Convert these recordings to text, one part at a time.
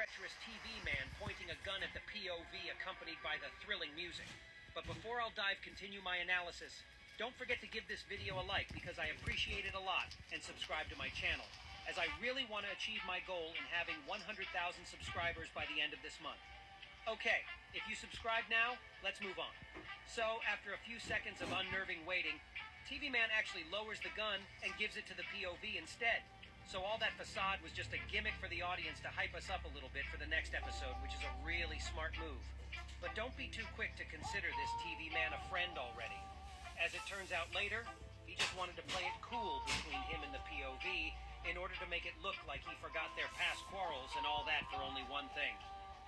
treacherous TV man pointing a gun at the POV accompanied by the thrilling music. But before I'll continue my analysis, don't forget to give this video a like because I appreciate it a lot, and subscribe to my channel, as I really want to achieve my goal in having 100,000 subscribers by the end of this month. Okay, if you subscribe now, let's move on. So, after a few seconds of unnerving waiting, TV Man actually lowers the gun and gives it to the POV instead. So all that facade was just a gimmick for the audience to hype us up a little bit for the next episode, which is a really smart move. But don't be too quick to consider this TV Man a friend already. As it turns out later, he just wanted to play it cool between him and the POV in order to make it look like he forgot their past quarrels and all that for only one thing.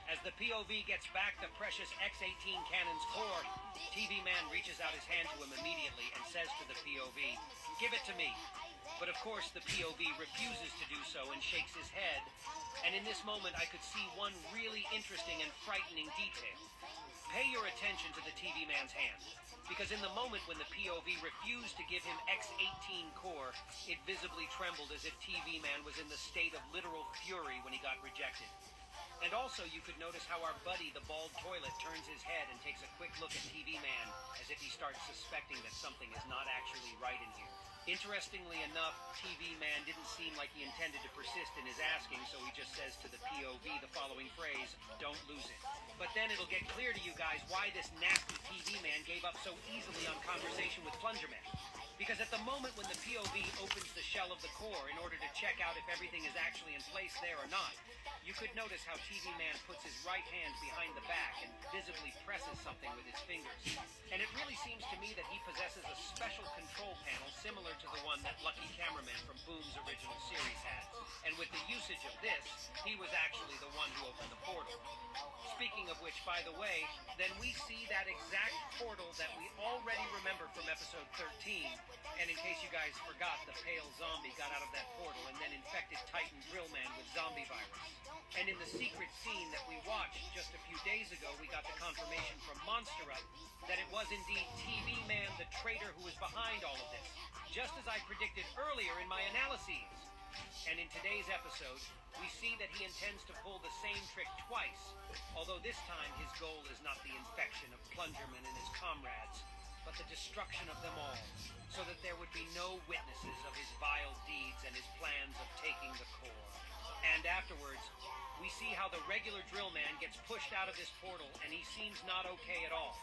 As the POV gets back the precious X-18 cannon's core, TV Man reaches out his hand to him immediately and says to the POV, "Give it to me." But of course the POV refuses to do so and shakes his head, and in this moment I could see one really interesting and frightening detail. Pay your attention to the TV Man's hand, because in the moment when the POV refused to give him X-18 core, it visibly trembled as if TV Man was in the state of literal fury when he got rejected. And also you could notice how our buddy, the bald toilet, turns his head and takes a quick look at TV Man as if he starts suspecting that something is not actually right in here. Interestingly enough, TV Man didn't seem like he intended to persist in his asking, so he just says to the POV the following phrase, "Don't lose it." But then it'll get clear to you guys why this nasty TV Man gave up so easily on conversation with Plunger Man. Because at the moment when the POV opens the shell of the core in order to check out if everything is actually in place there or not, you could notice how TV Man puts his right hand behind the back and visibly presses something with his fingers. And it really seems to me that he possesses a special control panel similar to the one that Lucky Cameraman from Boom's original series had. And with the usage of this, he was actually the one who opened the portal. Speaking of which, by the way, then we see that exact portal that we already remember from episode 13. And in case you guys forgot, the pale zombie got out of that portal and then infected Titan Drillman with zombie virus. And in the secret scene that we watched just a few days ago, we got the confirmation from Monster Up that it was indeed TV Man, the traitor, who was behind all of this, just as I predicted earlier in my analyses. And in today's episode, we see that he intends to pull the same trick twice, although this time his goal is not the infection of Plungerman and his comrades, but the destruction of them all, so that there would be no witnesses of his vile deeds and his plans of taking the core. And afterwards, we see how the regular drill man gets pushed out of this portal, and he seems not okay at all.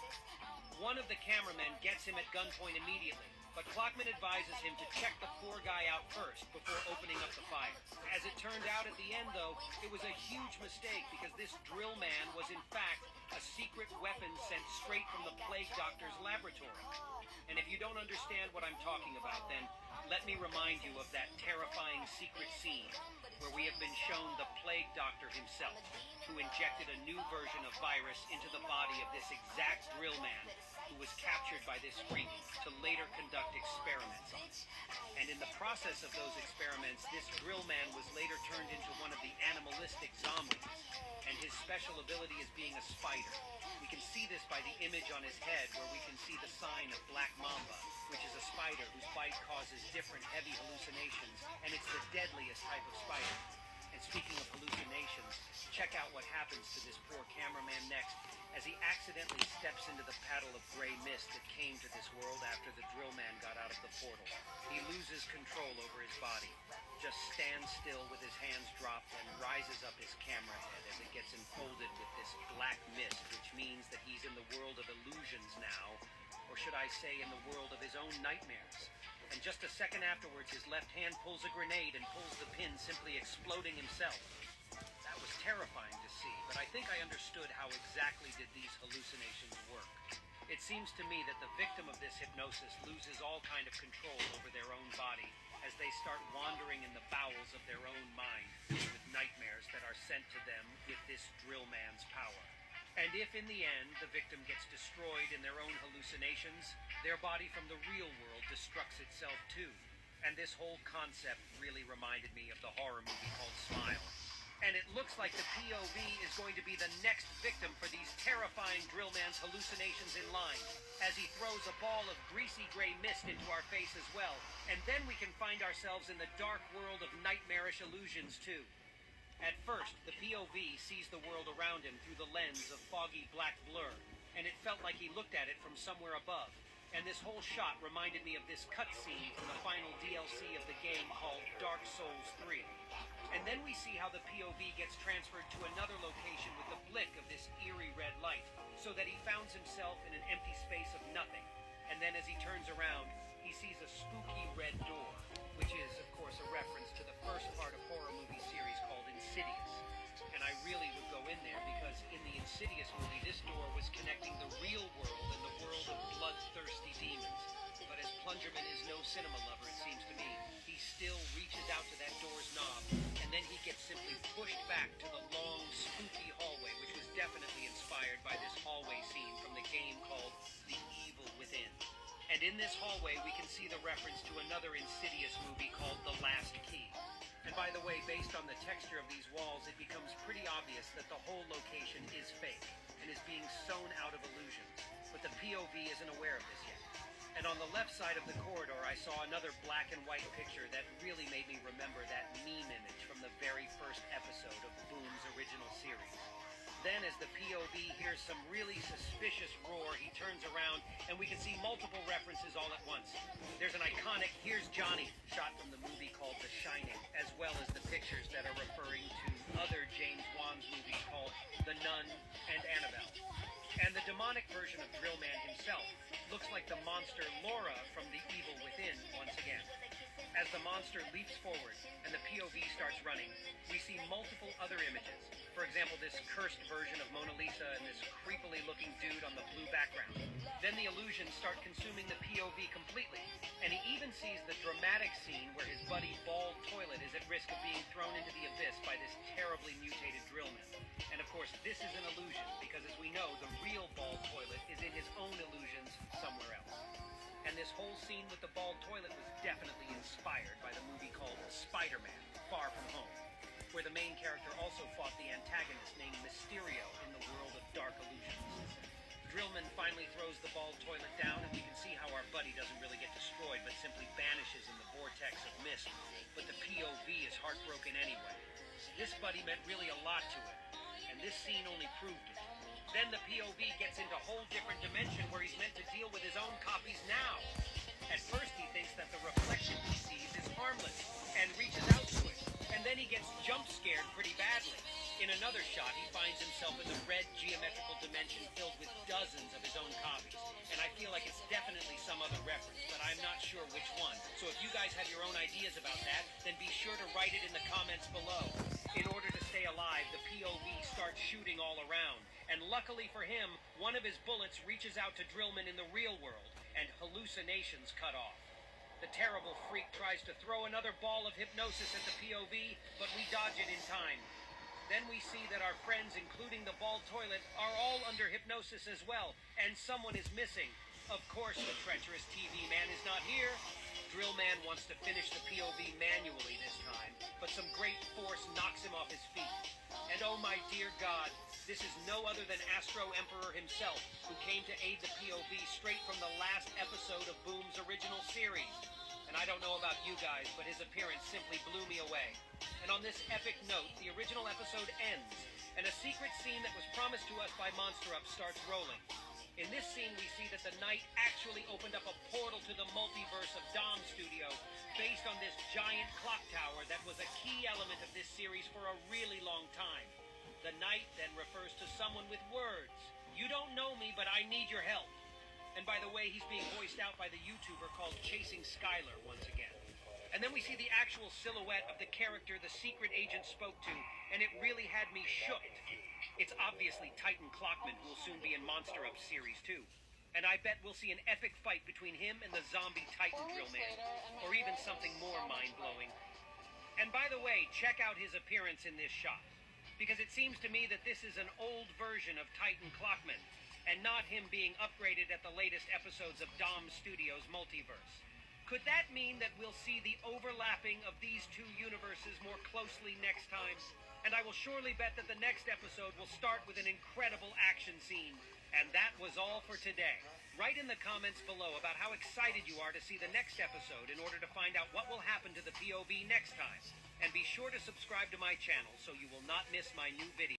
One of the cameramen gets him at gunpoint immediately, but Clockman advises him to check the poor guy out first before opening up the fire. As it turned out at the end, though, it was a huge mistake because this drill man was in fact a secret weapon sent straight from the Plague Doctor's laboratory. And if you don't understand what I'm talking about, then let me remind you of that terrifying secret scene where we have been shown the Plague Doctor himself, who injected a new version of virus into the body of this exact drill man who was captured by this freak to later conduct experiments on. And in the process of those experiments, this drill man was later turned into one of the animalistic zombies, and his special ability is being a spider. We can see this by the image on his head where we can see the sign of Black Mamba, which is a spider whose bite causes different heavy hallucinations, and it's the deadliest type of spider. And speaking of hallucinations, check out what happens to this poor cameraman next as he accidentally steps into the paddle of gray mist that came to this world after the drill man got out of the portal. He loses control over his body, just stands still with his hands dropped and rises up his camera head as it gets enfolded with this black mist, which means that he's in the world of illusions now, or should I say in the world of his own nightmares. And just a second afterwards, his left hand pulls a grenade and pulls the pin, simply exploding himself. That was terrifying to see, but I think I understood how exactly did these hallucinations work. It seems to me that the victim of this hypnosis loses all kind of control over their own body as they start wandering in the bowels of their own mind with nightmares that are sent to them with this drill man's power. And if in the end the victim gets destroyed in their own hallucinations, their body from the real world destructs itself too. And this whole concept really reminded me of the horror movie called Smile. And it looks like the POV is going to be the next victim for these terrifying drill man's hallucinations in line, as he throws a ball of greasy gray mist into our face as well. And then we can find ourselves in the dark world of nightmarish illusions too. At first, the POV sees the world around him through the lens of foggy black blur, and it felt like he looked at it from somewhere above. And this whole shot reminded me of this cutscene from the final DLC of the game called Dark Souls 3. And then we see how the POV gets transferred to another location with the flick of this eerie red light, so that he finds himself in an empty space of nothing. And then as he turns around, he sees a spooky red door, which is, of course, a reference to the first part of horror movie series called Insidious. And I really would go in there because in the Insidious movie, this door was connecting the real world and the world of bloodthirsty demons. But as Plungerman is no cinema lover, it seems to me, he still reaches out to that door's knob, and then he gets simply pushed back to the long, spooky hallway, which was definitely inspired by this hallway scene from the game called The Evil Within. And in this hallway, we can see the reference to another Insidious movie called The Last Key. And by the way, based on the texture of these walls, it becomes pretty obvious that the whole location is fake and is being sewn out of illusions. But the POV isn't aware of this yet. And on the left side of the corridor, I saw another black and white picture that really made me remember that meme image from the very first episode of Boom's original series. Then, as the POV hears some really suspicious roar, he turns around, and we can see multiple references all at once. There's an iconic "Here's Johnny" shot from the movie called The Shining, as well as the pictures that are referring to other James Wan's movies called The Nun and Annabelle. And the demonic version of Drillman himself looks like the monster Laura from The Evil Within once again. As the monster leaps forward and the POV starts running, we see multiple other images. For example, this cursed version of Mona Lisa and this creepily looking dude on the blue background. Then the illusions start consuming the POV completely, and he even sees the dramatic scene where his buddy Bald Toilet is at risk of being thrown into the abyss by this terribly mutated Drillman. And of course, this is an illusion, because as we know, the real Bald Toilet is in his own illusions somewhere else. And this whole scene with the Bald Toilet was definitely inspired by the movie called Spider-Man: Far From Home, where the main character also fought the antagonist named Mysterio in the world of dark illusions. Drillman finally throws the Bald Toilet down, and we can see how our buddy doesn't really get destroyed, but simply vanishes in the vortex of mist. But the POV is heartbroken anyway. This buddy meant really a lot to him, and this scene only proved it. Then the POV gets into a whole different dimension where he's meant to deal with his own copies now. At first he thinks that the reflection he sees is harmless and reaches out to it, and then he gets jump scared pretty badly. In another shot, he finds himself in the red geometrical dimension filled with dozens of his own copies. And I feel like it's definitely some other reference, but I'm not sure which one. So if you guys have your own ideas about that, then be sure to write it in the comments below. In order to stay alive, the POV starts shooting all around. And luckily for him, one of his bullets reaches out to Drillman in the real world, and hallucinations cut off. The terrible freak tries to throw another ball of hypnosis at the POV, but we dodge it in time. Then we see that our friends, including the Bald Toilet, are all under hypnosis as well, and someone is missing. Of course, the treacherous TV man is not here. Drillman wants to finish the POV manually this time, but some great force knocks him off his feet. And oh my dear God, this is no other than Astro Emperor himself, who came to aid the POV straight from the last episode of Boom's original series. And I don't know about you guys, but his appearance simply blew me away. And on this epic note, the original episode ends, and a secret scene that was promised to us by Monster Up starts rolling. In this scene, we see that the Knight actually opened up a portal to the multiverse of Dom Studio, based on this giant clock tower that was a key element of this series for a really long time. The Knight then refers to someone with words. You don't know me, but I need your help. And by the way, he's being voiced out by the YouTuber called Chasing Skylar once again. And then we see the actual silhouette of the character the secret agent spoke to, and it really had me shooked. It's obviously Titan Clockman, who will soon be in Monster Up Series 2. And I bet we'll see an epic fight between him and the zombie Titan Drillman, or even something more mind-blowing. And by the way, check out his appearance in this shot, because it seems to me that this is an old version of Titan Clockman, and not him being upgraded at the latest episodes of Dom Studios' multiverse. Could that mean that we'll see the overlapping of these two universes more closely next time? And I will surely bet that the next episode will start with an incredible action scene. And that was all for today. Write in the comments below about how excited you are to see the next episode in order to find out what will happen to the POV next time. And be sure to subscribe to my channel so you will not miss my new video.